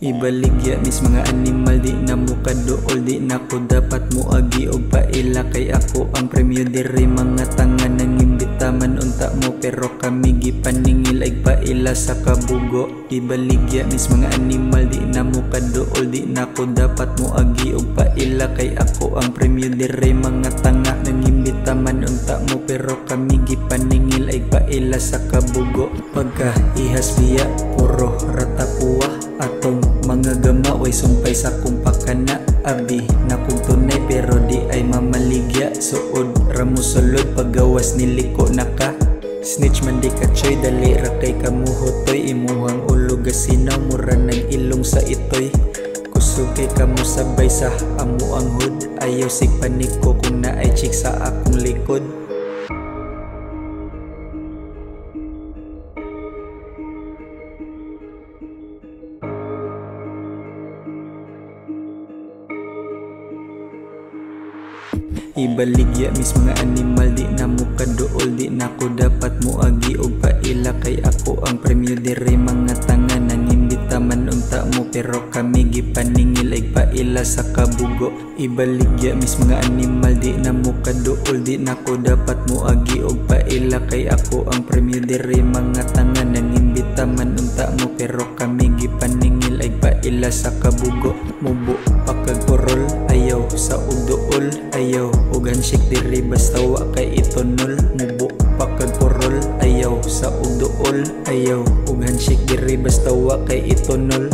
Ibaligya mis mga animal, di na mo kaduol, di na ko dapat mo agi og paila. Kay ako ang premyo diri, mga tanga nang imbita man unta mo, pero kami gipaningil ay paila sa kabugo. Ibaligya mis mga animal, di na mo kaduol, di na ko dapat mo agi og paila. Kay ako ang premyo diri, mga tanga nang imbita man unta mo, pero kami gipaningil ay paila sa kabugo. Pagka ihas biya puro ratapuwa, atong mga gama way sumpay sa kumpakana. Abi na kung tunay pero di ay mamaligya, suod ramo sulod paggawas niliko naka. Snitch man di ka choy, dali ra kay kamuhotoy. Imuhang ulo gasinaw, mura nag ilong sa itoy. Kusog kay kamo sabay sa amo ang hood. Ayaw sig paniko kung naay chick sa akong likod. Ibaligya mis mga animal, di na mo kaduol, di na ko dapat mo agi og paila. Kay ako ang premyo diri, mga tanga nang imbita man unta mo, pero kami gipaningil ay paila sa kabugo. Ibaligya mis mga animal, di na mo kaduol, di na ko dapat mo agi og paila. Kay ako ang premyo diri, mga tanga nang imbita man unta mo, pero kami gipaningil ay paila sa kabugo. Mubo pakagporol, ayaw sa udool, ayaw ug handshake diri basta wa kay itonol. Mubo pakagporol, ayaw sa udool, ayaw ug handshake diri basta wa kay itonol.